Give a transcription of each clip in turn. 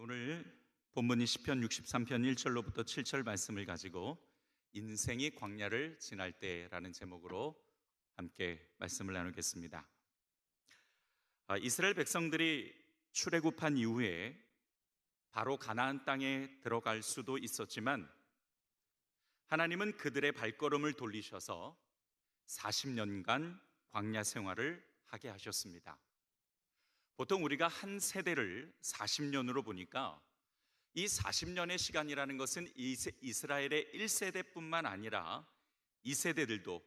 오늘 본문이 시편 63편 1절로부터 7절 말씀을 가지고 인생이 광야를 지날 때라는 제목으로 함께 말씀을 나누겠습니다. 이스라엘 백성들이 출애굽한 이후에 바로 가나안 땅에 들어갈 수도 있었지만 하나님은 그들의 발걸음을 돌리셔서 40년간 광야 생활을 하게 하셨습니다. 보통 우리가 한 세대를 40년으로 보니까 이 40년의 시간이라는 것은 이스라엘의 1세대뿐만 아니라 2세대들도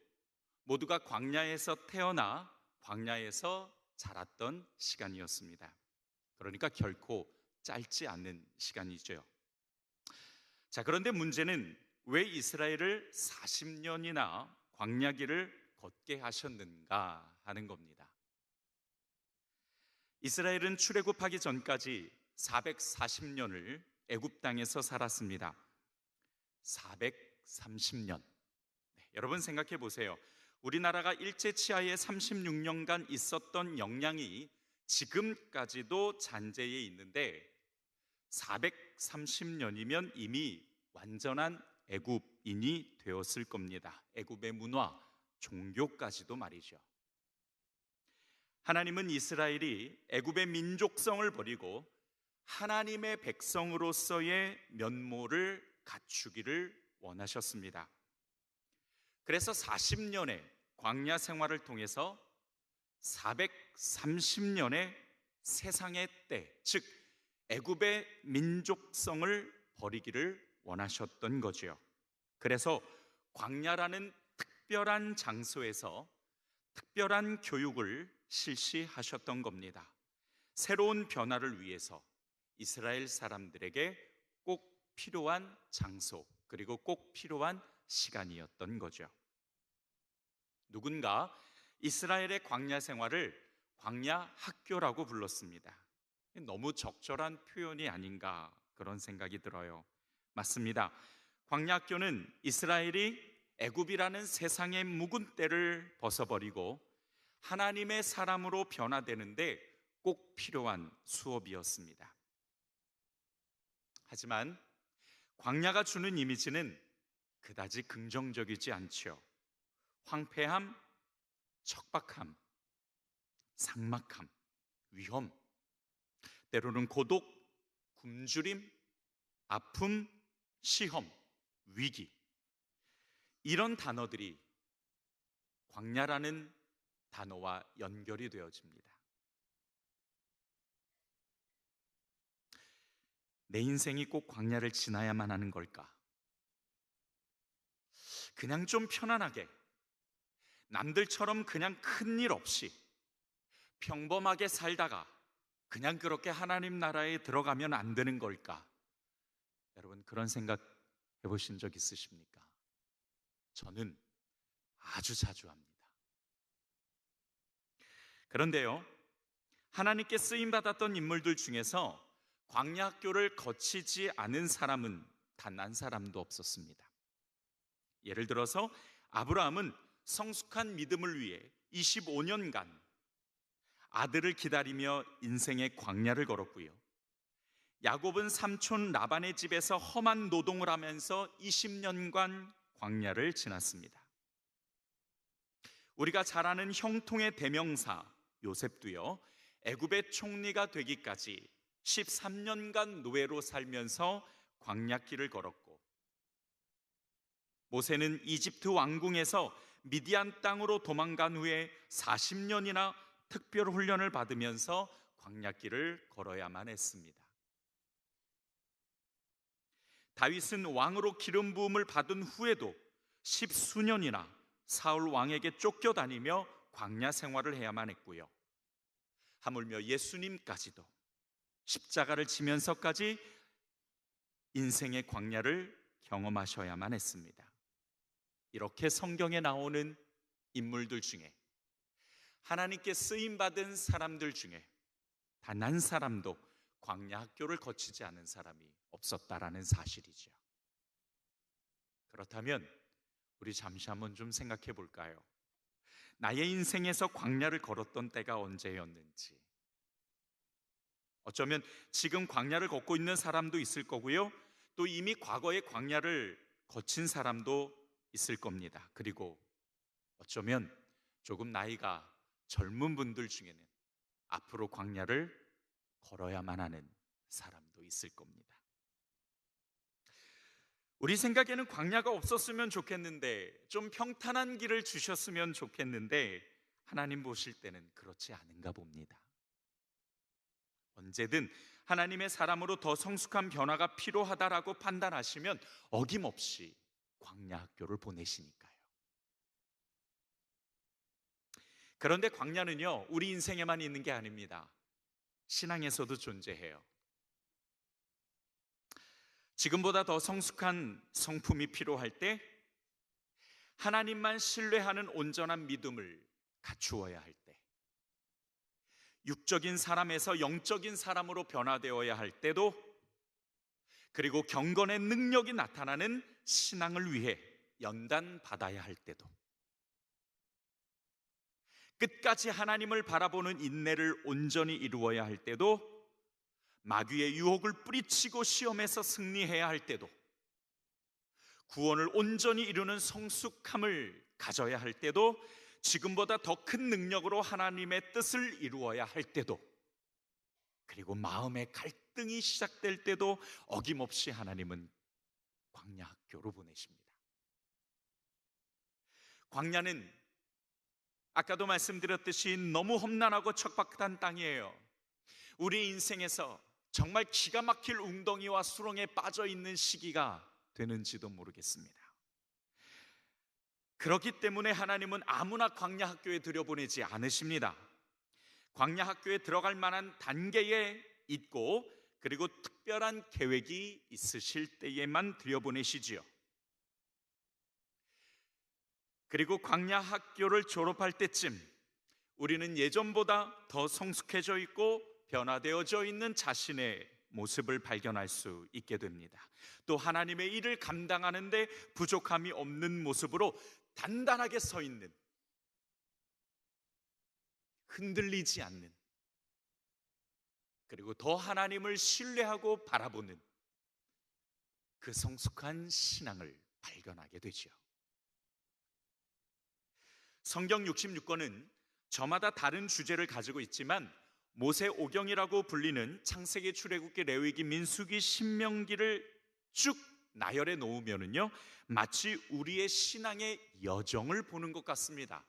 모두가 광야에서 태어나 광야에서 자랐던 시간이었습니다. 그러니까 결코 짧지 않은 시간이죠. 자, 그런데 문제는 왜 이스라엘을 40년이나 광야길을 걷게 하셨는가 하는 겁니다. 이스라엘은 출애굽하기 전까지 440년을 애굽 땅에서 살았습니다. 430년. 여러분 생각해 보세요. 우리나라가 일제 치하에 36년간 있었던 영향이 지금까지도 잔재해 있는데 430년이면 이미 완전한 애굽인이 되었을 겁니다. 애굽의 문화, 종교까지도 말이죠. 하나님은 이스라엘이 애굽의 민족성을 버리고 하나님의 백성으로서의 면모를 갖추기를 원하셨습니다. 그래서 40년의 광야 생활을 통해서 430년의 세상의 때, 즉 애굽의 민족성을 버리기를 원하셨던 거지요. 그래서 광야라는 특별한 장소에서 특별한 교육을 실시하셨던 겁니다. 새로운 변화를 위해서 이스라엘 사람들에게 꼭 필요한 장소, 그리고 꼭 필요한 시간이었던 거죠. 누군가 이스라엘의 광야 생활을 광야 학교라고 불렀습니다. 너무 적절한 표현이 아닌가 그런 생각이 들어요. 맞습니다. 광야 학교는 이스라엘이 애굽이라는 세상의 묵은 때를 벗어버리고 하나님의 사람으로 변화되는데 꼭 필요한 수업이었습니다. 하지만 광야가 주는 이미지는 그다지 긍정적이지 않죠. 황폐함, 척박함, 삭막함, 위험, 때로는 고독, 굶주림, 아픔, 시험, 위기, 이런 단어들이 광야라는 단어와 연결이 되어집니다. 내 인생이 꼭 광야를 지나야만 하는 걸까? 그냥 좀 편안하게 남들처럼 그냥 큰일 없이 평범하게 살다가 그냥 그렇게 하나님 나라에 들어가면 안 되는 걸까? 여러분 그런 생각 해보신 적 있으십니까? 저는 아주 자주 합니다. 그런데요, 하나님께 쓰임받았던 인물들 중에서 광야 학교를 거치지 않은 사람은 단 한 사람도 없었습니다. 예를 들어서 아브라함은 성숙한 믿음을 위해 25년간 아들을 기다리며 인생의 광야를 걸었고요. 야곱은 삼촌 라반의 집에서 험한 노동을 하면서 20년간 광야를 지났습니다. 우리가 잘 아는 형통의 대명사 요셉도요, 애굽의 총리가 되기까지 13년간 노예로 살면서 광야길을 걸었고, 모세는 이집트 왕궁에서 미디안 땅으로 도망간 후에 40년이나 특별 훈련을 받으면서 광야길을 걸어야만 했습니다. 다윗은 왕으로 기름 부음을 받은 후에도 10수년이나 사울 왕에게 쫓겨다니며 광야 생활을 해야만 했고요. 하물며 예수님까지도 십자가를 지면서까지 인생의 광야를 경험하셔야만 했습니다. 이렇게 성경에 나오는 인물들 중에 하나님께 쓰임받은 사람들 중에 단 한 사람도 광야 학교를 거치지 않은 사람이 없었다라는 사실이죠. 그렇다면 우리 잠시 한번 좀 생각해 볼까요? 나의 인생에서 광야를 걸었던 때가 언제였는지, 어쩌면 지금 광야를 걷고 있는 사람도 있을 거고요. 또 이미 과거의 광야를 거친 사람도 있을 겁니다. 그리고 어쩌면 조금 나이가 젊은 분들 중에는 앞으로 광야를 걸어야만 하는 사람도 있을 겁니다. 우리 생각에는 광야가 없었으면 좋겠는데, 좀 평탄한 길을 주셨으면 좋겠는데, 하나님 보실 때는 그렇지 않은가 봅니다. 언제든 하나님의 사람으로 더 성숙한 변화가 필요하다라고 판단하시면 어김없이 광야 학교를 보내시니까요. 그런데 광야는요, 우리 인생에만 있는 게 아닙니다. 신앙에서도 존재해요. 지금보다 더 성숙한 성품이 필요할 때, 하나님만 신뢰하는 온전한 믿음을 갖추어야 할 때, 육적인 사람에서 영적인 사람으로 변화되어야 할 때도, 그리고 경건의 능력이 나타나는 신앙을 위해 연단받아야 할 때도, 끝까지 하나님을 바라보는 인내를 온전히 이루어야 할 때도, 마귀의 유혹을 뿌리치고 시험에서 승리해야 할 때도, 구원을 온전히 이루는 성숙함을 가져야 할 때도, 지금보다 더 큰 능력으로 하나님의 뜻을 이루어야 할 때도, 그리고 마음의 갈등이 시작될 때도 어김없이 하나님은 광야 학교로 보내십니다. 광야는 아까도 말씀드렸듯이 너무 험난하고 척박한 땅이에요. 우리 인생에서 정말 기가 막힐 웅덩이와 수렁에 빠져 있는 시기가 되는지도 모르겠습니다. 그렇기 때문에 하나님은 아무나 광야 학교에 들여보내지 않으십니다. 광야 학교에 들어갈 만한 단계에 있고, 그리고 특별한 계획이 있으실 때에만 들여보내시지요. 그리고 광야 학교를 졸업할 때쯤 우리는 예전보다 더 성숙해져 있고 변화되어져 있는 자신의 모습을 발견할 수 있게 됩니다. 또 하나님의 일을 감당하는데 부족함이 없는 모습으로 단단하게 서 있는, 흔들리지 않는, 그리고 더 하나님을 신뢰하고 바라보는 그 성숙한 신앙을 발견하게 되죠. 성경 66권은 저마다 다른 주제를 가지고 있지만, 모세오경이라고 불리는 창세기, 출애굽기, 레위기, 민수기, 신명기를 쭉 나열해 놓으면은요, 마치 우리의 신앙의 여정을 보는 것 같습니다.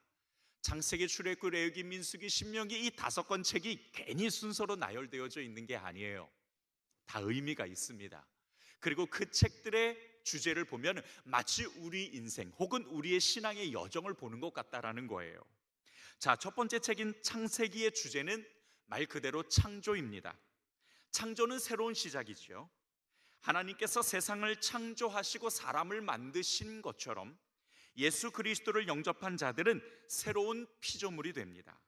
창세기, 출애굽기, 레위기, 민수기, 신명기 이 5권 책이 괜히 순서로 나열되어져 있는 게 아니에요. 다 의미가 있습니다. 그리고 그 책들의 주제를 보면 마치 우리 인생 혹은 우리의 신앙의 여정을 보는 것 같다라는 거예요. 자, 첫 번째 책인 창세기의 주제는 말 그대로 창조입니다. 창조는 새로운 시작이죠. 하나님께서 세상을 창조하시고 사람을 만드신 것처럼 예수 그리스도를 영접한 자들은 새로운 피조물이 됩니다.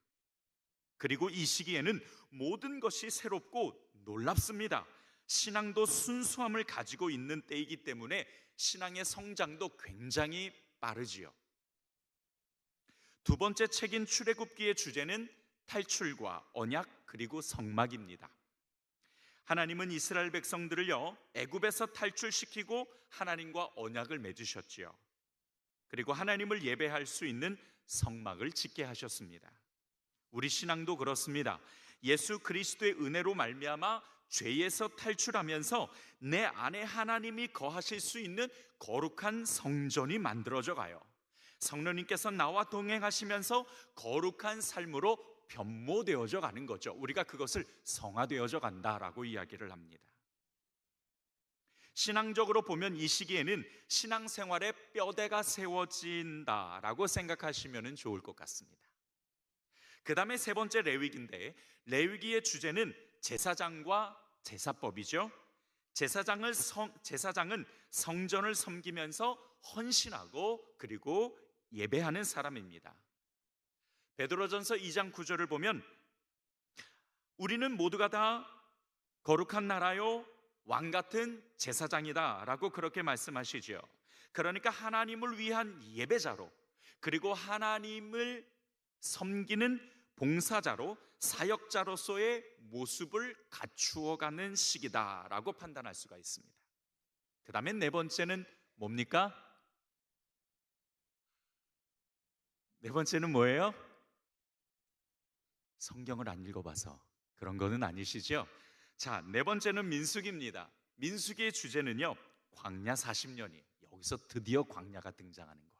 그리고 이 시기에는 모든 것이 새롭고 놀랍습니다. 신앙도 순수함을 가지고 있는 때이기 때문에 신앙의 성장도 굉장히 빠르지요. 두 번째 책인 출애굽기의 주제는 탈출과 언약 그리고 성막입니다. 하나님은 이스라엘 백성들을요, 애굽에서 탈출시키고 하나님과 언약을 맺으셨지요. 그리고 하나님을 예배할 수 있는 성막을 짓게 하셨습니다. 우리 신앙도 그렇습니다. 예수 그리스도의 은혜로 말미암아 죄에서 탈출하면서 내 안에 하나님이 거하실 수 있는 거룩한 성전이 만들어져 가요. 성령님께서 나와 동행하시면서 거룩한 삶으로 변모되어져 가는 거죠. 우리가 그것을 성화되어져 간다라고 이야기를 합니다. 신앙적으로 보면 이 시기에는 신앙생활에 뼈대가 세워진다라고 생각하시면 좋을 것 같습니다. 그 다음에 세 번째 레위기인데, 레위기의 주제는 제사장과 제사법이죠. 제사장은 성전을 섬기면서 헌신하고 그리고 예배하는 사람입니다. 베드로전서 2장 9절을 보면 우리는 모두가 다 거룩한 나라요 왕 같은 제사장이다 라고 그렇게 말씀하시죠. 그러니까 하나님을 위한 예배자로, 그리고 하나님을 섬기는 봉사자로 사역자로서의 모습을 갖추어가는 시기다라고 판단할 수가 있습니다. 그 다음에 네 번째는 뭡니까? 네 번째는 뭐예요? 성경을 안 읽어봐서 그런 거는 아니시죠? 자, 네 번째는 민수기입니다. 민수기의 주제는요, 광야 40년이에요. 여기서 드디어 광야가 등장하는 거예요.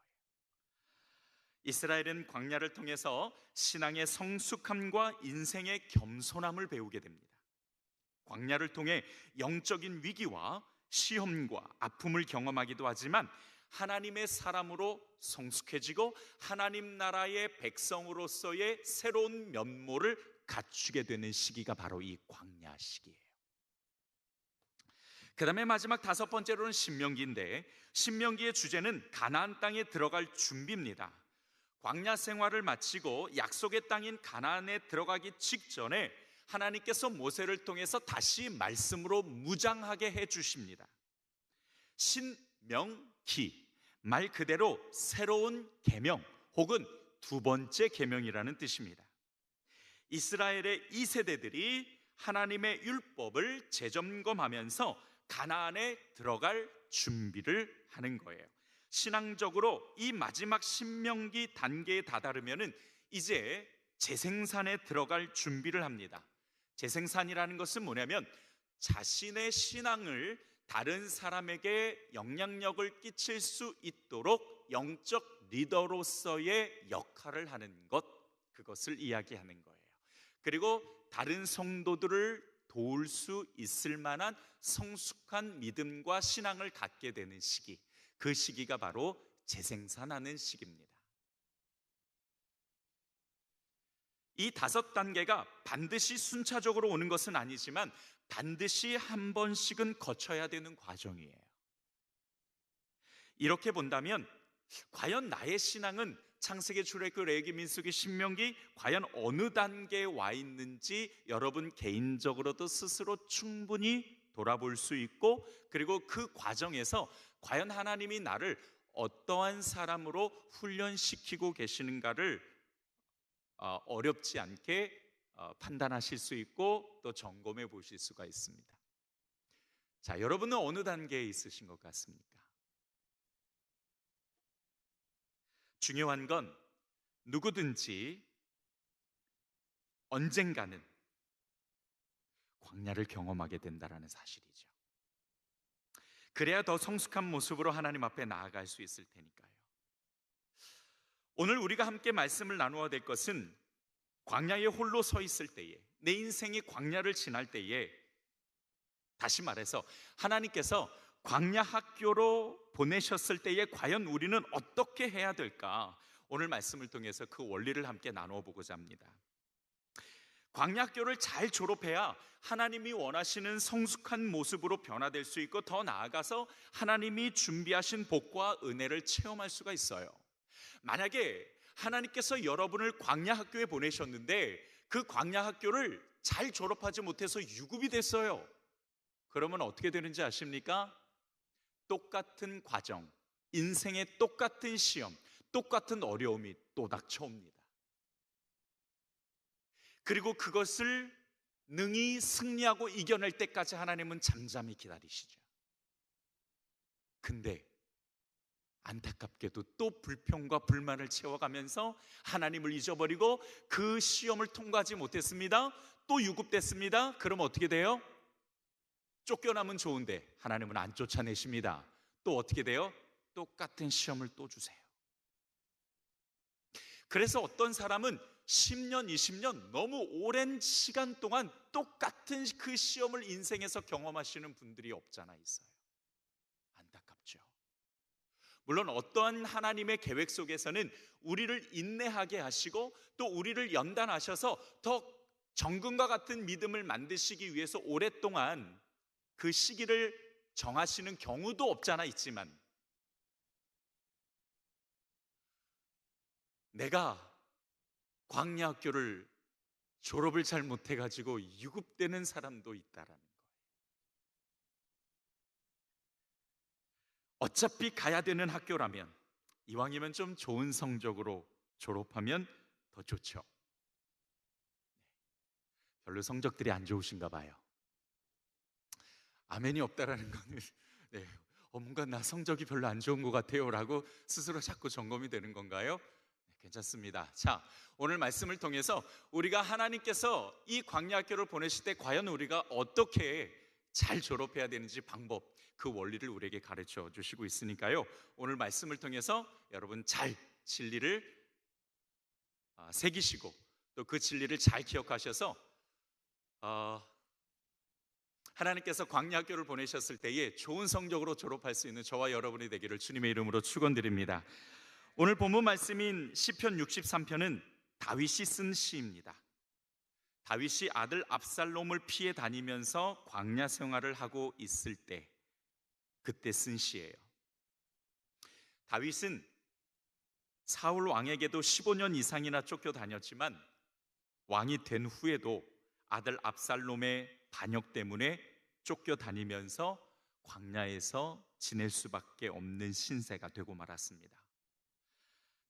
이스라엘은 광야를 통해서 신앙의 성숙함과 인생의 겸손함을 배우게 됩니다. 광야를 통해 영적인 위기와 시험과 아픔을 경험하기도 하지만 하나님의 사람으로 성숙해지고 하나님 나라의 백성으로서의 새로운 면모를 갖추게 되는 시기가 바로 이 광야 시기예요. 그 다음에 마지막 다섯 번째로는 신명기인데, 신명기의 주제는 가나안 땅에 들어갈 준비입니다. 광야 생활을 마치고 약속의 땅인 가나안에 들어가기 직전에 하나님께서 모세를 통해서 다시 말씀으로 무장하게 해주십니다. 신명기, 말 그대로 새로운 계명 혹은 두 번째 계명이라는 뜻입니다. 이스라엘의 2세대들이 하나님의 율법을 재점검하면서 가나안에 들어갈 준비를 하는 거예요. 신앙적으로 이 마지막 신명기 단계에 다다르면은 이제 재생산에 들어갈 준비를 합니다. 재생산이라는 것은 뭐냐면 자신의 신앙을 다른 사람에게 영향력을 끼칠 수 있도록 영적 리더로서의 역할을 하는 것, 그것을 이야기하는 거예요. 그리고 다른 성도들을 도울 수 있을 만한 성숙한 믿음과 신앙을 갖게 되는 시기, 그 시기가 바로 재생산하는 시기입니다. 이 다섯 단계가 반드시 순차적으로 오는 것은 아니지만 반드시 한 번씩은 거쳐야 되는 과정이에요. 이렇게 본다면 과연 나의 신앙은 창세기, 출애굽, 레위기, 민수기, 신명기 과연 어느 단계에 와 있는지 여러분 개인적으로도 스스로 충분히 돌아볼 수 있고, 그리고 그 과정에서 과연 하나님이 나를 어떠한 사람으로 훈련시키고 계시는가를 어렵지 않게 판단하실 수 있고 또 점검해 보실 수가 있습니다. 자, 여러분은 어느 단계에 있으신 것 같습니까? 중요한 건 누구든지 언젠가는 광야를 경험하게 된다는 사실이죠. 그래야 더 성숙한 모습으로 하나님 앞에 나아갈 수 있을 테니까요. 오늘 우리가 함께 말씀을 나누어야 될 것은 광야에 홀로 서 있을 때에, 내 인생이 광야를 지날 때에, 다시 말해서 하나님께서 광야 학교로 보내셨을 때에 과연 우리는 어떻게 해야 될까? 오늘 말씀을 통해서 그 원리를 함께 나누어 보고자 합니다. 광야 학교를 잘 졸업해야 하나님이 원하시는 성숙한 모습으로 변화될 수 있고, 더 나아가서 하나님이 준비하신 복과 은혜를 체험할 수가 있어요. 만약에 하나님께서 여러분을 광야 학교에 보내셨는데 그 광야 학교를 잘 졸업하지 못해서 유급이 됐어요. 그러면 어떻게 되는지 아십니까? 똑같은 과정, 인생의 똑같은 시험, 똑같은 어려움이 또 닥쳐옵니다. 그리고 그것을 능히 승리하고 이겨낼 때까지 하나님은 잠잠히 기다리시죠. 근데 안타깝게도 또 불평과 불만을 채워가면서 하나님을 잊어버리고 그 시험을 통과하지 못했습니다. 또 유급됐습니다. 그럼 어떻게 돼요? 쫓겨나면 좋은데 하나님은 안 쫓아내십니다. 또 어떻게 돼요? 똑같은 시험을 또 주세요. 그래서 어떤 사람은 10년, 20년 너무 오랜 시간 동안 똑같은 그 시험을 인생에서 경험하시는 분들이 없잖아 있어요. 안타깝죠. 물론 어떠한 하나님의 계획 속에서는 우리를 인내하게 하시고 또 우리를 연단하셔서 더 정금과 같은 믿음을 만드시기 위해서 오랫동안 그 시기를 정하시는 경우도 없잖아 있지만, 내가 광야 학교를 졸업을 잘 못해가지고 유급되는 사람도 있다라는 거예요. 어차피 가야 되는 학교라면 이왕이면 좀 좋은 성적으로 졸업하면 더 좋죠. 별로 성적들이 안 좋으신가 봐요. 아멘이 없다라는 거는 네, 뭔가 나 성적이 별로 안 좋은 것 같아요라고 스스로 자꾸 점검이 되는 건가요? 네, 괜찮습니다. 자, 오늘 말씀을 통해서 우리가 하나님께서 이 광야학교를 보내실 때 과연 우리가 어떻게 잘 졸업해야 되는지 방법, 그 원리를 우리에게 가르쳐 주시고 있으니까요. 오늘 말씀을 통해서 여러분 잘 진리를 새기시고 또 그 진리를 잘 기억하셔서 하나님께서 광야학교를 보내셨을 때에 좋은 성적으로 졸업할 수 있는 저와 여러분이 되기를 주님의 이름으로 축원드립니다. 오늘 본문 말씀인 시편 63편은 다윗이 쓴 시입니다. 다윗이 아들 압살롬을 피해 다니면서 광야 생활을 하고 있을 때 그때 쓴 시예요. 다윗은 사울 왕에게도 15년 이상이나 쫓겨다녔지만 왕이 된 후에도 아들 압살롬의 반역 때문에 쫓겨다니면서 광야에서 지낼 수밖에 없는 신세가 되고 말았습니다.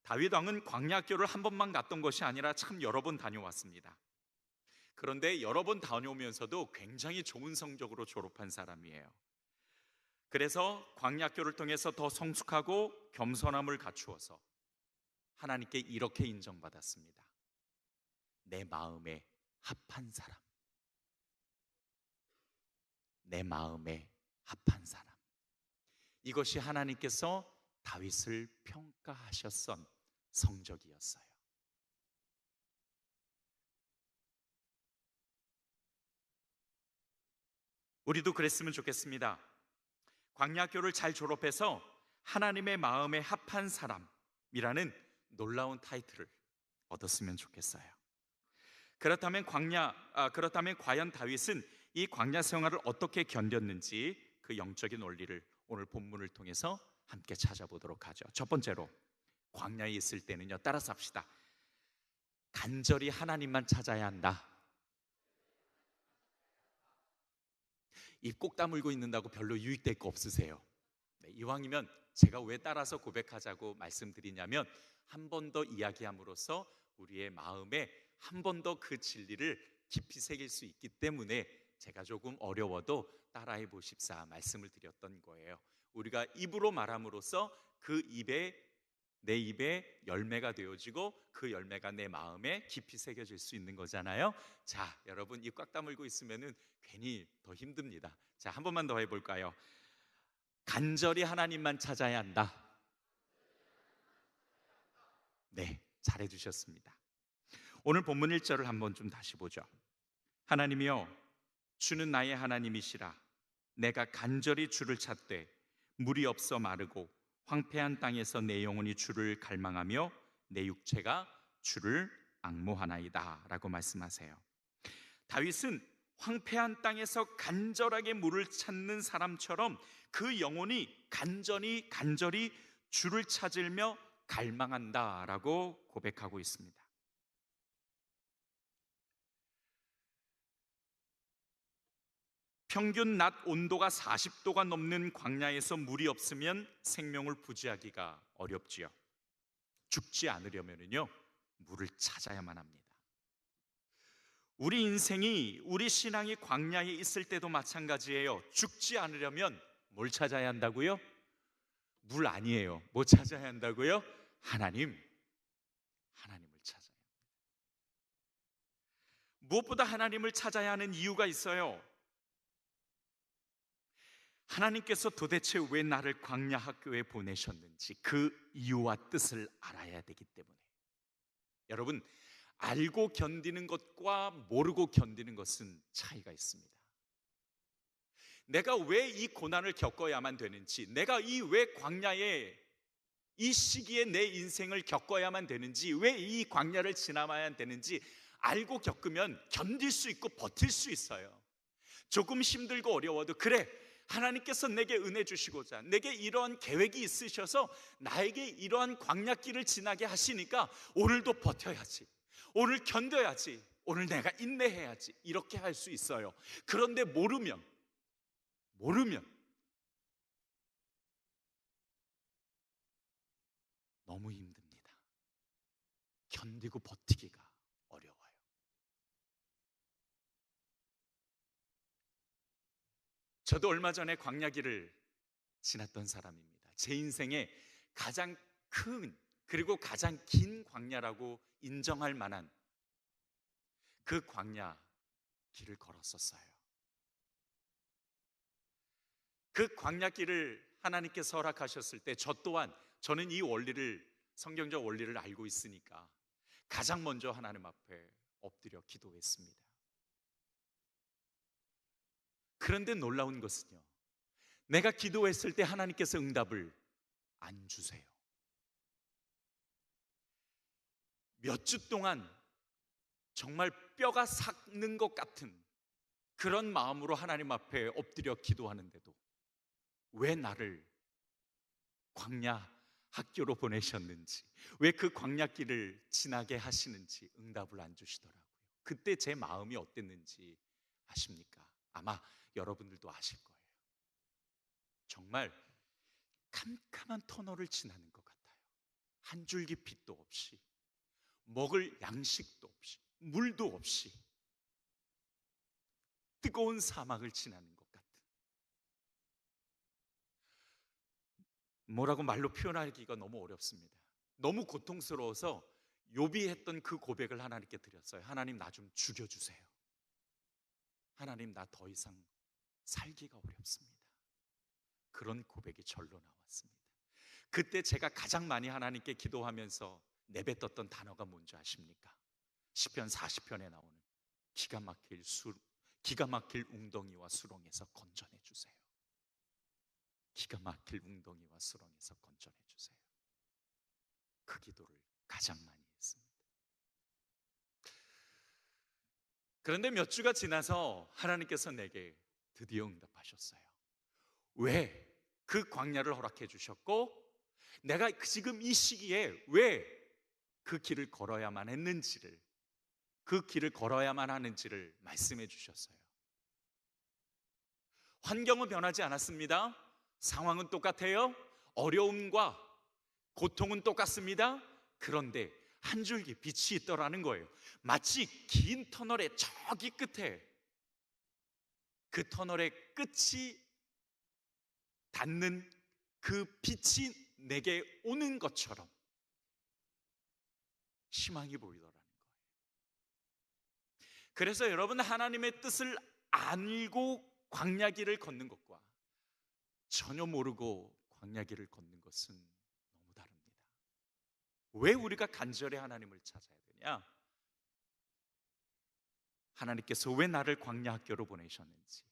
다윗 왕은 광야학교를 한 번만 갔던 것이 아니라 참 여러 번 다녀왔습니다. 그런데 여러 번 다녀오면서도 굉장히 좋은 성적으로 졸업한 사람이에요. 그래서 광야학교를 통해서 더 성숙하고 겸손함을 갖추어서 하나님께 이렇게 인정받았습니다. 내 마음에 합한 사람. 내 마음에 합한 사람. 이것이 하나님께서 다윗을 평가하셨던 성적이었어요. 우리도 그랬으면 좋겠습니다. 광야학교를 잘 졸업해서 하나님의 마음에 합한 사람이라는 놀라운 타이틀을 얻었으면 좋겠어요. 그렇다면 과연 다윗은 이 광야 생활을 어떻게 견뎠는지 그 영적인 원리를 오늘 본문을 통해서 함께 찾아보도록 하죠. 첫 번째로 광야에 있을 때는요, 따라서 합시다. 간절히 하나님만 찾아야 한다. 입 꼭 다물고 있는다고 별로 유익될 거 없으세요? 네, 이왕이면 제가 왜 따라서 고백하자고 말씀드리냐면 한 번 더 이야기함으로써 우리의 마음에 한 번 더 그 진리를 깊이 새길 수 있기 때문에 제가 조금 어려워도 따라해 보십사 말씀을 드렸던 거예요. 우리가 입으로 말함으로써 그 내 입에 열매가 되어지고 그 열매가 내 마음에 깊이 새겨질 수 있는 거잖아요. 자, 여러분 입 꽉 다물고 있으면은 괜히 더 힘듭니다. 자, 한 번만 더 해볼까요? 간절히 하나님만 찾아야 한다. 네, 잘해 주셨습니다. 오늘 본문 1절을 한번 좀 다시 보죠. 하나님이여, 주는 나의 하나님이시라. 내가 간절히 주를 찾되 물이 없어 마르고 황폐한 땅에서 내 영혼이 주를 갈망하며 내 육체가 주를 앙모하나이다 라고 말씀하세요. 다윗은 황폐한 땅에서 간절하게 물을 찾는 사람처럼 그 영혼이 간절히 주를 찾으며 갈망한다 라고 고백하고 있습니다. 평균 낮 온도가 40도가 넘는 광야에서 물이 없으면 생명을 부지하기가 어렵지요. 죽지 않으려면요, 물을 찾아야만 합니다. 우리 인생이, 우리 신앙이 광야에 있을 때도 마찬가지예요. 죽지 않으려면 뭘 찾아야 한다고요? 물 아니에요. 뭐 찾아야 한다고요? 하나님을 찾아야 합니다. 무엇보다 하나님을 찾아야 하는 이유가 있어요. 하나님께서 도대체 왜 나를 광야 학교에 보내셨는지 그 이유와 뜻을 알아야 되기 때문에. 여러분, 알고 견디는 것과 모르고 견디는 것은 차이가 있습니다. 내가 왜 이 고난을 겪어야만 되는지, 내가 왜 광야에 이 시기에 내 인생을 겪어야만 되는지, 왜 이 광야를 지나봐야 되는지 알고 겪으면 견딜 수 있고 버틸 수 있어요. 조금 힘들고 어려워도 그래, 하나님께서 내게 은혜 주시고자 내게 이러한 계획이 있으셔서 나에게 이러한 광야길을 지나게 하시니까 오늘도 버텨야지, 오늘 견뎌야지, 오늘 내가 인내해야지, 이렇게 할 수 있어요. 그런데 모르면 너무 힘듭니다. 견디고 버티기가 어려워요. 저도 얼마 전에 광야길을 지났던 사람입니다. 제 인생에 가장 큰 그리고 가장 긴 광야라고 인정할 만한 그 광야 길을 걸었었어요. 그 광야길을 하나님께서 허락하셨을 때 저는 이 원리를, 성경적 원리를 알고 있으니까 가장 먼저 하나님 앞에 엎드려 기도했습니다. 그런데 놀라운 것은요, 내가 기도했을 때 하나님께서 응답을 안 주세요. 몇 주 동안 정말 뼈가 삭는 것 같은 그런 마음으로 하나님 앞에 엎드려 기도하는데도 왜 나를 광야 학교로 보내셨는지, 왜 그 광야길을 지나게 하시는지 응답을 안 주시더라고요. 그때 제 마음이 어땠는지 아십니까? 아마 여러분들도 아실 거예요. 정말 캄캄한 터널을 지나는 것 같아요. 한 줄기 빛도 없이, 먹을 양식도 없이, 물도 없이 뜨거운 사막을 지나는 것 같은, 뭐라고 말로 표현하기가 너무 어렵습니다. 너무 고통스러워서 욥이 했던 그 고백을 하나님께 드렸어요. 하나님, 나 좀 죽여주세요. 하나님, 나 더 이상 살기가 어렵습니다. 그런 고백이 절로 나왔습니다. 그때 제가 가장 많이 하나님께 기도하면서 내뱉었던 단어가 뭔지 아십니까? 시편 40편에 나오는 기가 막힐 웅덩이와 수렁에서 건져내 주세요. 기가 막힐 웅덩이와 수렁에서 건져내 주세요. 그 기도를 가장 많이 했습니다. 그런데 몇 주가 지나서 하나님께서 내게 드디어 응답하셨어요. 왜 그 광야를 허락해 주셨고, 내가 지금 이 시기에 왜 그 길을 걸어야만 했는지를, 그 길을 걸어야만 하는지를 말씀해 주셨어요. 환경은 변하지 않았습니다. 상황은 똑같아요. 어려움과 고통은 똑같습니다. 그런데 한 줄기 빛이 있더라는 거예요. 마치 긴 터널의 저기 끝에, 그 터널의 끝이 닿는 그 빛이 내게 오는 것처럼 희망이 보이더라는 거예요. 그래서 여러분, 하나님의 뜻을 알고 광야길을 걷는 것과 전혀 모르고 광야길을 걷는 것은 너무 다릅니다. 왜 우리가 간절히 하나님을 찾아야 되냐? 하나님께서 왜 나를 광야 학교로 보내셨는지,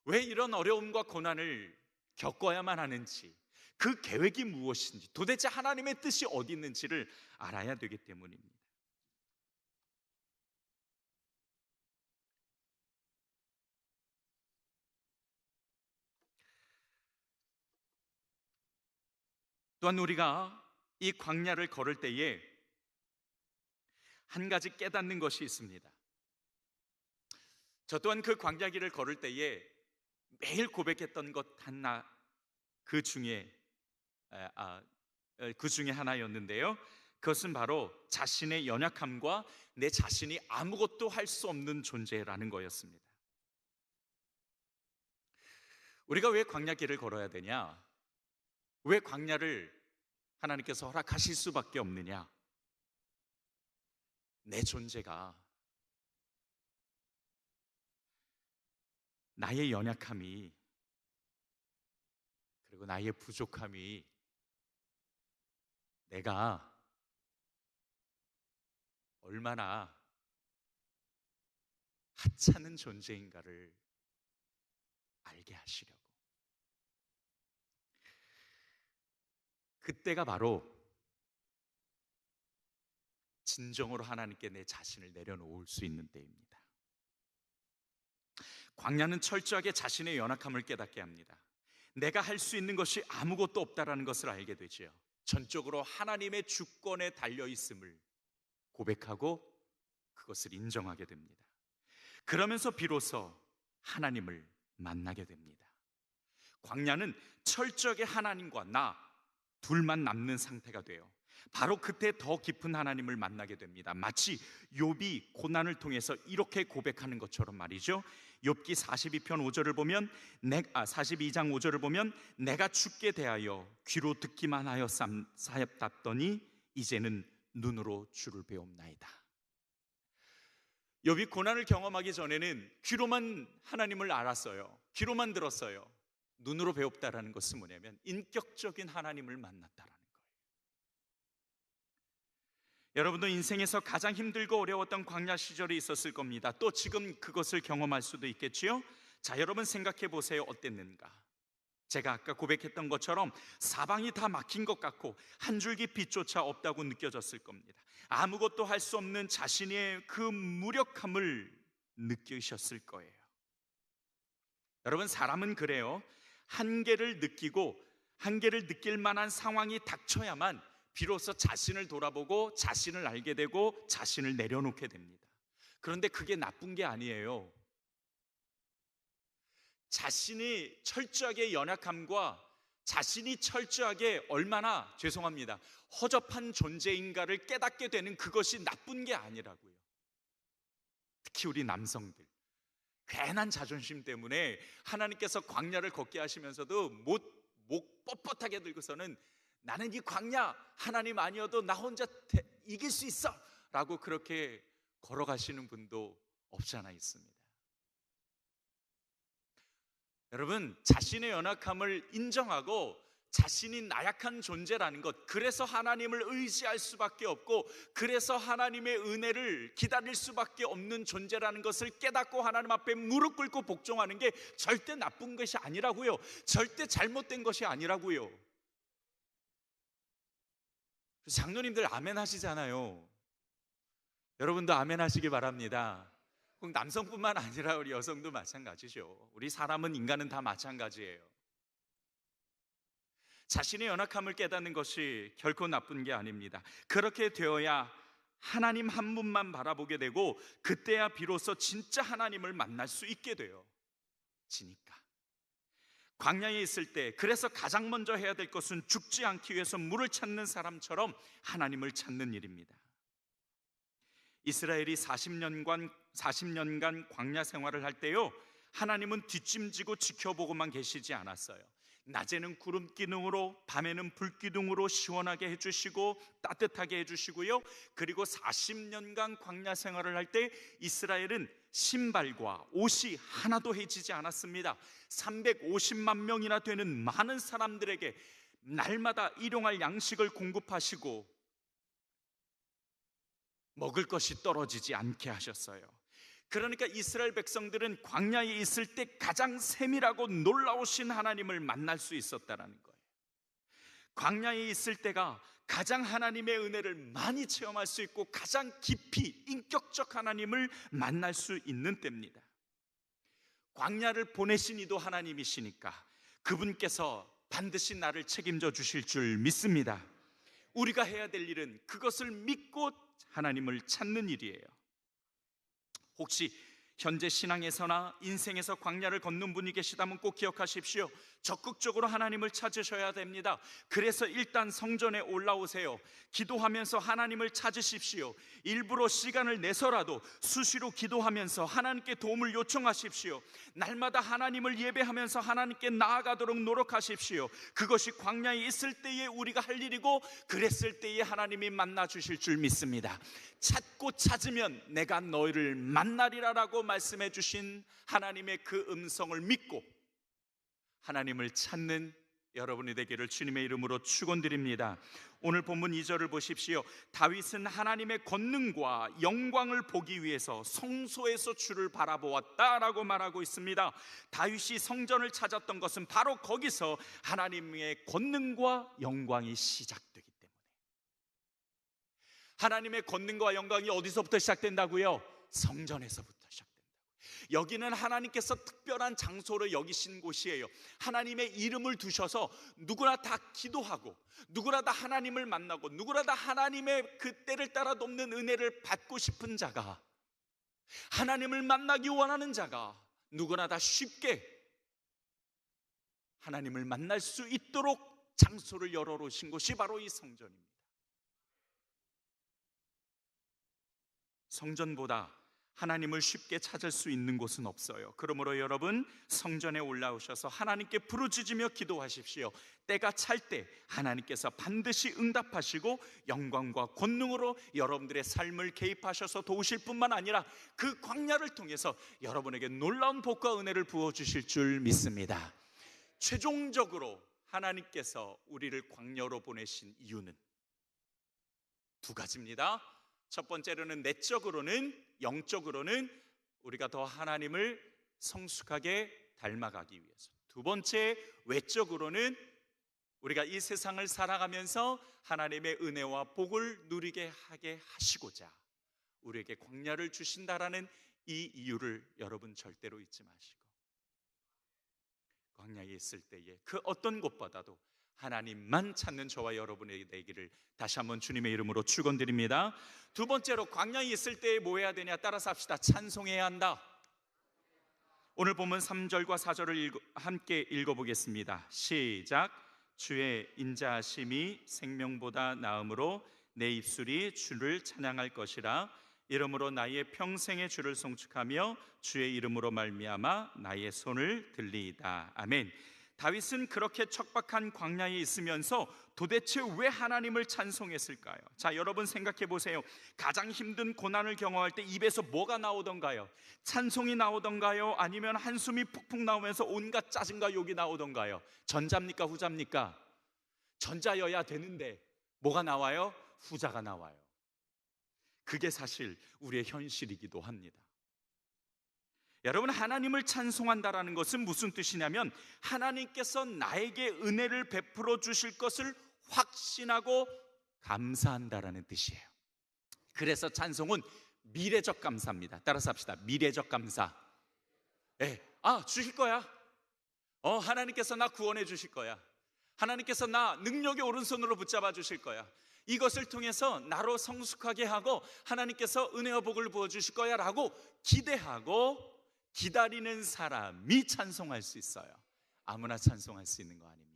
왜 이런 어려움과 고난을 겪어야만 하는지, 그 계획이 무엇인지, 도대체 하나님의 뜻이 어디 있는지를 알아야 되기 때문입니다. 또한 우리가 이 광야를 걸을 때에 한 가지 깨닫는 것이 있습니다. 저 또한 그 광야길을 걸을 때에 매일 고백했던 것 하나, 그 중에 하나였는데요. 그것은 바로 자신의 연약함과 내 자신이 아무것도 할 수 없는 존재라는 거였습니다. 우리가 왜 광야길을 걸어야 되냐? 왜 광야를 하나님께서 허락하실 수밖에 없느냐? 내 존재가, 나의 연약함이, 그리고 나의 부족함이 내가 얼마나 하찮은 존재인가를 알게 하시려고. 그때가 바로 진정으로 하나님께 내 자신을 내려놓을 수 있는 때입니다. 광야는 철저하게 자신의 연약함을 깨닫게 합니다. 내가 할 수 있는 것이 아무것도 없다라는 것을 알게 되지요. 전적으로 하나님의 주권에 달려 있음을 고백하고 그것을 인정하게 됩니다. 그러면서 비로소 하나님을 만나게 됩니다. 광야는 철저하게 하나님과 나 둘만 남는 상태가 돼요. 바로 그때 더 깊은 하나님을 만나게 됩니다. 마치 욥이 고난을 통해서 이렇게 고백하는 것처럼 말이죠. 욥기 42편 5절을 보면 42장 5절을 보면 내가 주께 대하여 귀로 듣기만 하여 사였답더니 이제는 눈으로 주를 배웁나이다. 욥이 고난을 경험하기 전에는 귀로만 하나님을 알았어요. 귀로만 들었어요. 눈으로 배웠다라는 것은 뭐냐면 인격적인 하나님을 만났다라는 거예요. 여러분도 인생에서 가장 힘들고 어려웠던 광야 시절이 있었을 겁니다. 또 지금 그것을 경험할 수도 있겠지요. 자, 여러분 생각해 보세요. 어땠는가? 제가 아까 고백했던 것처럼 사방이 다 막힌 것 같고 한 줄기 빛조차 없다고 느껴졌을 겁니다. 아무것도 할 수 없는 자신의 그 무력함을 느끼셨을 거예요. 여러분, 사람은 그래요. 한계를 느끼고 한계를 느낄 만한 상황이 닥쳐야만 비로소 자신을 돌아보고 자신을 알게 되고 자신을 내려놓게 됩니다. 그런데 그게 나쁜 게 아니에요. 자신이 철저하게 연약함과 자신이 철저하게 얼마나 죄송합니다 허접한 존재인가를 깨닫게 되는 그것이 나쁜 게 아니라고요. 특히 우리 남성들, 괜한 자존심 때문에 하나님께서 광야를 걷게 하시면서도 목 뻣뻣하게 들고서는 나는 이 광야 하나님 아니어도 나 혼자 이길 수 있어 라고 그렇게 걸어가시는 분도 없지 않아 있습니다. 여러분, 자신의 연약함을 인정하고 자신이 나약한 존재라는 것, 그래서 하나님을 의지할 수밖에 없고 그래서 하나님의 은혜를 기다릴 수밖에 없는 존재라는 것을 깨닫고 하나님 앞에 무릎 꿇고 복종하는 게 절대 나쁜 것이 아니라고요. 절대 잘못된 것이 아니라고요. 장로님들 아멘 하시잖아요. 여러분도 아멘 하시기 바랍니다. 꼭 남성뿐만 아니라 우리 여성도 마찬가지죠. 우리 사람은, 인간은 다 마찬가지예요. 자신의 연약함을 깨닫는 것이 결코 나쁜 게 아닙니다. 그렇게 되어야 하나님 한 분만 바라보게 되고 그때야 비로소 진짜 하나님을 만날 수 있게 돼요. 지니까 광야에 있을 때 그래서 가장 먼저 해야 될 것은 죽지 않기 위해서 물을 찾는 사람처럼 하나님을 찾는 일입니다. 이스라엘이 40년간 광야 생활을 할 때요, 하나님은 뒷짐지고 지켜보고만 계시지 않았어요. 낮에는 구름 기둥으로, 밤에는 불 기둥으로 시원하게 해주시고 따뜻하게 해주시고요, 그리고 40년간 광야 생활을 할 때 이스라엘은 신발과 옷이 하나도 해지지 않았습니다. 350만 명이나 되는 많은 사람들에게 날마다 일용할 양식을 공급하시고 먹을 것이 떨어지지 않게 하셨어요. 그러니까 이스라엘 백성들은 광야에 있을 때 가장 세밀하고 놀라우신 하나님을 만날 수 있었다는 거예요. 광야에 있을 때가 가장 하나님의 은혜를 많이 체험할 수 있고 가장 깊이 인격적 하나님을 만날 수 있는 때입니다. 광야를 보내신 이도 하나님이시니까 그분께서 반드시 나를 책임져 주실 줄 믿습니다. 우리가 해야 될 일은 그것을 믿고 하나님을 찾는 일이에요. 혹시 현재 신앙에서나 인생에서 광야를 걷는 분이 계시다면 꼭 기억하십시오. 적극적으로 하나님을 찾으셔야 됩니다. 그래서 일단 성전에 올라오세요. 기도하면서 하나님을 찾으십시오. 일부러 시간을 내서라도 수시로 기도하면서 하나님께 도움을 요청하십시오. 날마다 하나님을 예배하면서 하나님께 나아가도록 노력하십시오. 그것이 광야에 있을 때에 우리가 할 일이고 그랬을 때에 하나님이 만나 주실 줄 믿습니다. 찾고 찾으면 내가 너희를 만나리라라고 말씀해 주신 하나님의 그 음성을 믿고 하나님을 찾는 여러분이 되기를 주님의 이름으로 축원드립니다. 오늘 본문 2절을 보십시오. 다윗은 하나님의 권능과 영광을 보기 위해서 성소에서 주를 바라보았다라고 말하고 있습니다. 다윗이 성전을 찾았던 것은 바로 거기서 하나님의 권능과 영광이 시작되기 때문에. 하나님의 권능과 영광이 어디서부터 시작된다고요? 성전에서부터 시작된다고요. 여기는 하나님께서 특별한 장소로 여기신 곳이에요. 하나님의 이름을 두셔서 누구나 다 기도하고 누구나 다 하나님을 만나고 누구나 다 하나님의 그 때를 따라 돕는 은혜를 받고 싶은 자가, 하나님을 만나기 원하는 자가 누구나 다 쉽게 하나님을 만날 수 있도록 장소를 열어놓으신 곳이 바로 이 성전입니다. 성전보다 하나님을 쉽게 찾을 수 있는 곳은 없어요. 그러므로 여러분, 성전에 올라오셔서 하나님께 부르짖으며 기도하십시오. 때가 찰 때 하나님께서 반드시 응답하시고 영광과 권능으로 여러분들의 삶을 개입하셔서 도우실 뿐만 아니라 그 광야를 통해서 여러분에게 놀라운 복과 은혜를 부어주실 줄 믿습니다. 최종적으로 하나님께서 우리를 광야로 보내신 이유는 두 가지입니다. 첫 번째로는 내적으로는, 영적으로는 우리가 더 하나님을 성숙하게 닮아가기 위해서, 두 번째 외적으로는 우리가 이 세상을 살아가면서 하나님의 은혜와 복을 누리게 하게 하시고자 우리에게 광야를 주신다라는 이 이유를 여러분 절대로 잊지 마시고, 광야에 있을 때에 그 어떤 곳보다도 하나님만 찾는 저와 여러분에게 되기를 다시 한번 주님의 이름으로 축원드립니다. 두 번째로, 광야에 있을 때에 뭐 해야 되냐? 따라서 합시다. 찬송해야 한다. 오늘 본문 3절과 4절을 함께 읽어보겠습니다. 시작. 주의 인자하심이 생명보다 나음으로 내 입술이 주를 찬양할 것이라. 이름으로 나의 평생의 주를 송축하며 주의 이름으로 말미암아 나의 손을 들리이다. 아멘. 다윗은 그렇게 척박한 광야에 있으면서 도대체 왜 하나님을 찬송했을까요? 자, 여러분 생각해 보세요. 가장 힘든 고난을 경험할 때 입에서 뭐가 나오던가요? 찬송이 나오던가요? 아니면 한숨이 푹푹 나오면서 온갖 짜증과 욕이 나오던가요? 전자입니까? 후자입니까? 전자여야 되는데 뭐가 나와요? 후자가 나와요. 그게 사실 우리의 현실이기도 합니다. 여러분, 하나님을 찬송한다라는 것은 무슨 뜻이냐면 하나님께서 나에게 은혜를 베풀어 주실 것을 확신하고 감사한다라는 뜻이에요. 그래서 찬송은 미래적 감사입니다. 따라서 합시다. 미래적 감사. 주실 거야. 하나님께서 나 구원해 주실 거야. 하나님께서 나 능력의 오른손으로 붙잡아 주실 거야. 이것을 통해서 나로 성숙하게 하고 하나님께서 은혜와 복을 부어주실 거야 라고 기대하고 기다리는 사람이 찬송할 수 있어요. 아무나 찬송할 수 있는 거 아닙니다.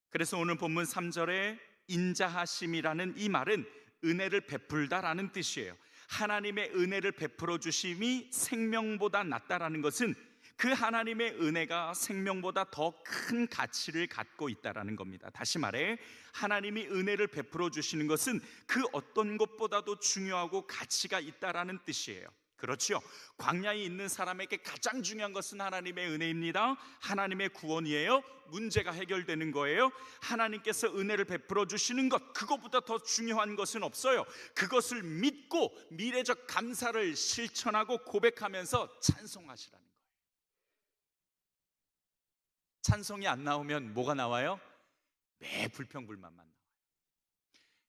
그래서 오늘 본문 3절에 인자하심이라는 이 말은 은혜를 베풀다라는 뜻이에요. 하나님의 은혜를 베풀어 주심이 생명보다 낫다라는 것은 그 하나님의 은혜가 생명보다 더 큰 가치를 갖고 있다라는 겁니다. 다시 말해, 하나님이 은혜를 베풀어 주시는 것은 그 어떤 것보다도 중요하고 가치가 있다라는 뜻이에요. 그렇죠. 광야에 있는 사람에게 가장 중요한 것은 하나님의 은혜입니다. 하나님의 구원이에요. 문제가 해결되는 거예요. 하나님께서 은혜를 베풀어 주시는 것, 그것보다 더 중요한 것은 없어요. 그것을 믿고 미래적 감사를 실천하고 고백하면서 찬송하시라는 거예요. 찬송이 안 나오면 뭐가 나와요? 매 불평불만만 나와요.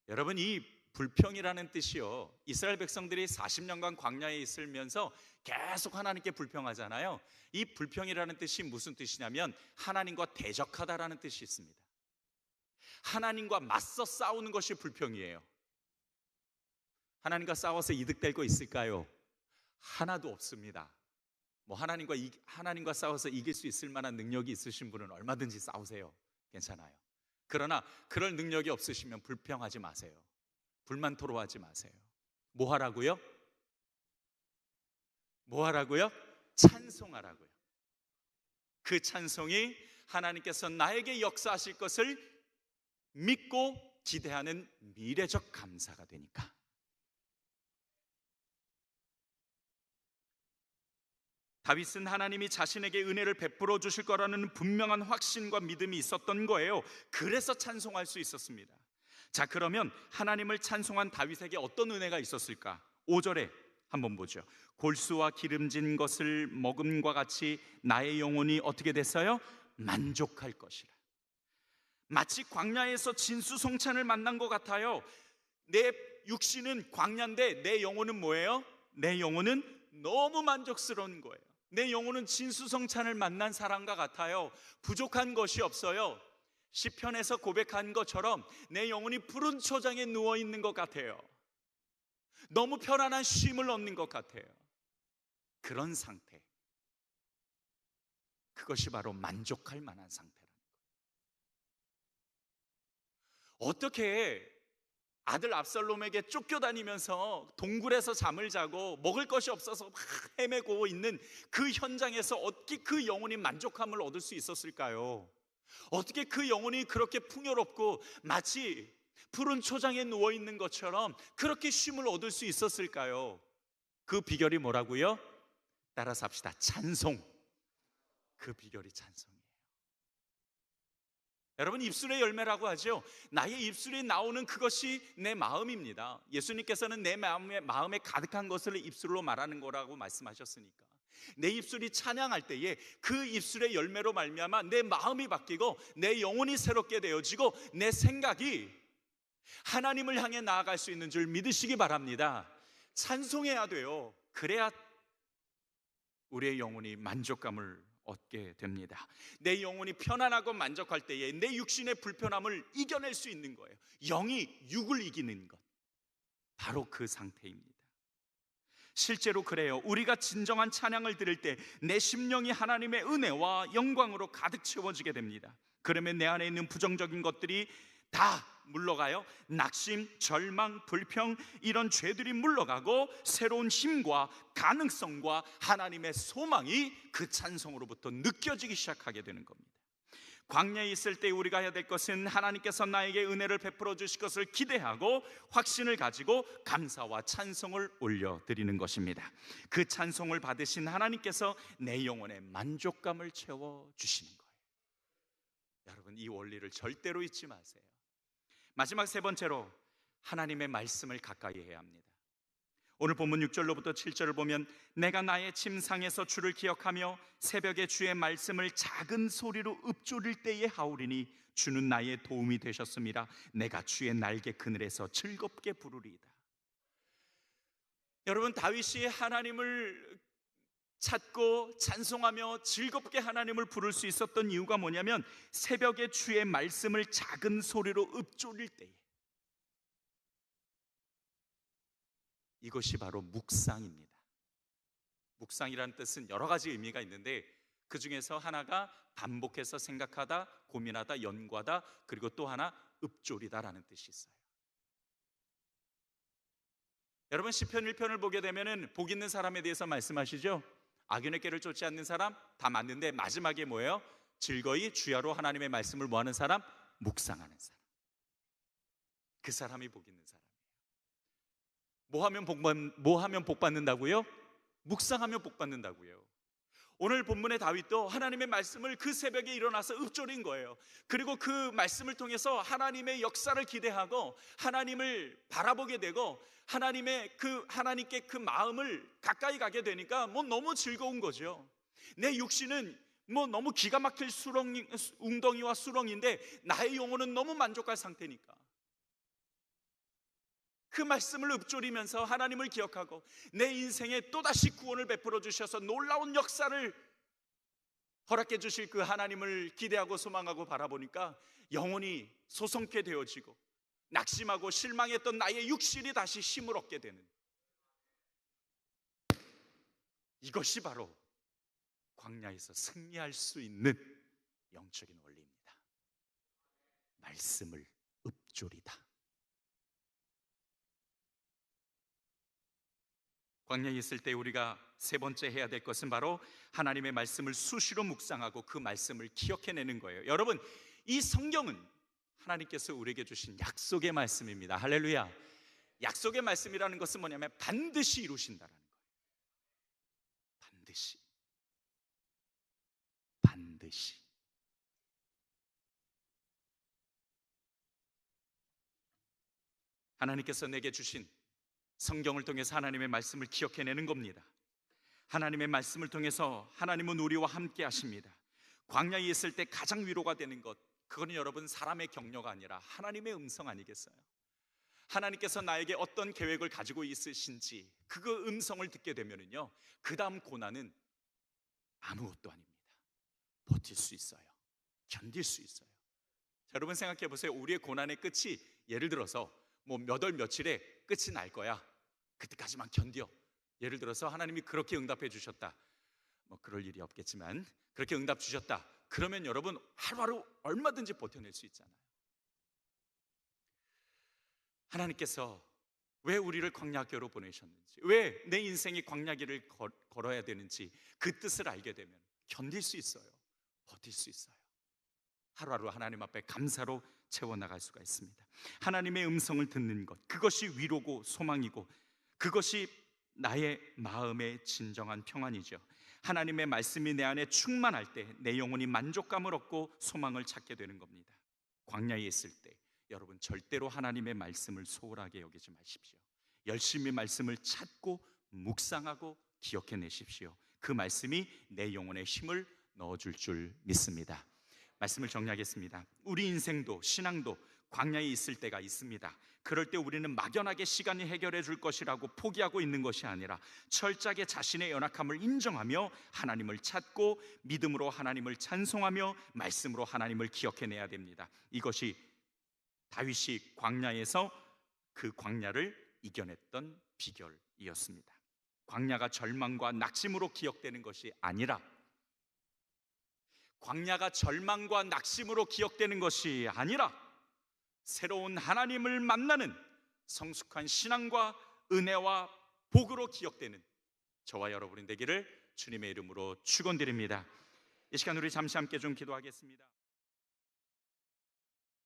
여러분, 이 불평이라는 뜻이요, 이스라엘 백성들이 40년간 광야에 있으면서 계속 하나님께 불평하잖아요. 이 불평이라는 뜻이 무슨 뜻이냐면 하나님과 대적하다라는 뜻이 있습니다. 하나님과 맞서 싸우는 것이 불평이에요. 하나님과 싸워서 이득될 거 있을까요? 하나도 없습니다. 하나님과 싸워서 이길 수 있을 만한 능력이 있으신 분은 얼마든지 싸우세요. 괜찮아요. 그러나 그럴 능력이 없으시면 불평하지 마세요. 불만 토로하지 마세요. 뭐 하라고요? 뭐 하라고요? 찬송하라고요. 그 찬송이 하나님께서 나에게 역사하실 것을 믿고 기대하는 미래적 감사가 되니까. 다윗은 하나님이 자신에게 은혜를 베풀어 주실 거라는 분명한 확신과 믿음이 있었던 거예요. 그래서 찬송할 수 있었습니다. 자, 그러면 하나님을 찬송한 다윗에게 어떤 은혜가 있었을까? 5절에 한번 보죠. 골수와 기름진 것을 먹음과 같이 나의 영혼이 어떻게 됐어요? 만족할 것이라. 마치 광야에서 진수성찬을 만난 것 같아요. 내 육신은 광야인데 내 영혼은 뭐예요? 내 영혼은 너무 만족스러운 거예요. 내 영혼은 진수성찬을 만난 사람과 같아요. 부족한 것이 없어요. 시편에서 고백한 것처럼 내 영혼이 푸른 초장에 누워있는 것 같아요. 너무 편안한 쉼을 얻는 것 같아요. 그런 상태, 그것이 바로 만족할 만한 상태라는 거예요. 어떻게 아들 압살롬에게 쫓겨다니면서 동굴에서 잠을 자고 먹을 것이 없어서 막 헤매고 있는 그 현장에서 어떻게 그 영혼이 만족함을 얻을 수 있었을까요? 어떻게 그 영혼이 그렇게 풍요롭고 마치 푸른 초장에 누워있는 것처럼 그렇게 쉼을 얻을 수 있었을까요? 그 비결이 뭐라고요? 따라서 합시다. 찬송. 그 비결이 찬송이에요. 여러분, 입술의 열매라고 하죠. 나의 입술이 나오는 그것이 내 마음입니다. 예수님께서는 내 마음에 가득한 것을 입술로 말하는 거라고 말씀하셨으니까 내 입술이 찬양할 때에 그 입술의 열매로 말미암아 내 마음이 바뀌고 내 영혼이 새롭게 되어지고 내 생각이 하나님을 향해 나아갈 수 있는 줄 믿으시기 바랍니다. 찬송해야 돼요. 그래야 우리의 영혼이 만족감을 얻게 됩니다. 내 영혼이 편안하고 만족할 때에 내 육신의 불편함을 이겨낼 수 있는 거예요. 영이 육을 이기는 것, 바로 그 상태입니다. 실제로 그래요. 우리가 진정한 찬양을 들을 때 내 심령이 하나님의 은혜와 영광으로 가득 채워지게 됩니다. 그러면 내 안에 있는 부정적인 것들이 다 물러가요. 낙심, 절망, 불평, 이런 죄들이 물러가고 새로운 힘과 가능성과 하나님의 소망이 그 찬송으로부터 느껴지기 시작하게 되는 겁니다. 광야에 있을 때 우리가 해야 될 것은 하나님께서 나에게 은혜를 베풀어 주실 것을 기대하고 확신을 가지고 감사와 찬송을 올려드리는 것입니다. 그 찬송을 받으신 하나님께서 내 영혼의 만족감을 채워주시는 거예요. 여러분, 이 원리를 절대로 잊지 마세요. 마지막 세 번째로, 하나님의 말씀을 가까이 해야 합니다. 오늘 본문 6절로부터 7절을 보면 내가 나의 침상에서 주를 기억하며 새벽에 주의 말씀을 작은 소리로 읊조릴 때에 하오리니 주는 나의 도움이 되셨음이라. 내가 주의 날개 그늘에서 즐겁게 부르리이다. 여러분, 다윗이 하나님을 찾고 찬송하며 즐겁게 하나님을 부를 수 있었던 이유가 뭐냐면 새벽에 주의 말씀을 작은 소리로 읊조릴 때에, 이것이 바로 묵상입니다. 묵상이라는 뜻은 여러 가지 의미가 있는데 그 중에서 하나가 반복해서 생각하다, 고민하다, 연구하다, 그리고 또 하나 읊조리다라는 뜻이 있어요. 여러분, 시편 1편을 보게 되면 복 있는 사람에 대해서 말씀하시죠. 악인의 꾀를 쫓지 않는 사람, 다 맞는데 마지막에 뭐예요? 즐거이 주야로 하나님의 말씀을 뭐하는 사람? 묵상하는 사람. 그 사람이 복 있는 사람이에요. 뭐 하면 복 받는다고요? 묵상하면 복 받는다고요. 오늘 본문의 다윗도 하나님의 말씀을 그 새벽에 일어나서 읊조린 거예요. 그리고 그 말씀을 통해서 하나님의 역사를 기대하고 하나님을 바라보게 되고 하나님께 그 마음을 가까이 가게 되니까 너무 즐거운 거죠. 내 육신은 너무 기가 막힐 웅덩이와 수렁인데 나의 영혼은 너무 만족할 상태니까 그 말씀을 읊조리면서 하나님을 기억하고 내 인생에 또다시 구원을 베풀어 주셔서 놀라운 역사를 허락해 주실 그 하나님을 기대하고 소망하고 바라보니까 영혼이 소성케 되어지고 낙심하고 실망했던 나의 육신이 다시 힘을 얻게 되는, 이것이 바로 광야에서 승리할 수 있는 영적인 원리입니다. 말씀을 읊조리다. 광야에 있을 때 우리가 세 번째 해야 될 것은 바로 하나님의 말씀을 수시로 묵상하고 그 말씀을 기억해내는 거예요. 여러분, 이 성경은 하나님께서 우리에게 주신 약속의 말씀입니다. 할렐루야. 약속의 말씀이라는 것은 뭐냐면 반드시 이루신다라는 거예요. 반드시. 하나님께서 내게 주신 성경을 통해서 하나님의 말씀을 기억해내는 겁니다. 하나님의 말씀을 통해서 하나님은 우리와 함께 하십니다. 광야에 있을 때 가장 위로가 되는 것, 그거는 여러분 사람의 격려가 아니라 하나님의 음성 아니겠어요? 하나님께서 나에게 어떤 계획을 가지고 있으신지 그 음성을 듣게 되면은요, 그 다음 고난은 아무것도 아닙니다. 버틸 수 있어요. 견딜 수 있어요. 자, 여러분 생각해 보세요. 우리의 고난의 끝이 예를 들어서 몇 월 며칠에 끝이 날 거야. 그때까지만 견뎌. 예를 들어서 하나님이 그렇게 응답해 주셨다. 그럴 일이 없겠지만 그렇게 응답 주셨다. 그러면 여러분 하루하루 얼마든지 버텨낼 수 있잖아요. 하나님께서 왜 우리를 광야길로 보내셨는지, 왜 내 인생이 광야길을 걸어야 되는지 그 뜻을 알게 되면 견딜 수 있어요. 버틸 수 있어요. 하루하루 하나님 앞에 감사로 채워나갈 수가 있습니다. 하나님의 음성을 듣는 것, 그것이 위로고 소망이고 그것이 나의 마음의 진정한 평안이죠. 하나님의 말씀이 내 안에 충만할 때 내 영혼이 만족감을 얻고 소망을 찾게 되는 겁니다. 광야에 있을 때 여러분 절대로 하나님의 말씀을 소홀하게 여기지 마십시오. 열심히 말씀을 찾고 묵상하고 기억해내십시오. 그 말씀이 내 영혼에 힘을 넣어줄 줄 믿습니다. 말씀을 정리하겠습니다. 우리 인생도 신앙도 광야에 있을 때가 있습니다. 그럴 때 우리는 막연하게 시간이 해결해 줄 것이라고 포기하고 있는 것이 아니라 철저하게 자신의 연약함을 인정하며 하나님을 찾고 믿음으로 하나님을 찬송하며 말씀으로 하나님을 기억해내야 됩니다. 이것이 다윗이 광야에서 그 광야를 이겨냈던 비결이었습니다. 광야가 절망과 낙심으로 기억되는 것이 아니라, 광야가 절망과 낙심으로 기억되는 것이 아니라 새로운 하나님을 만나는 성숙한 신앙과 은혜와 복으로 기억되는 저와 여러분이 되기를 주님의 이름으로 축원드립니다. 이 시간 우리 잠시 함께 좀 기도하겠습니다.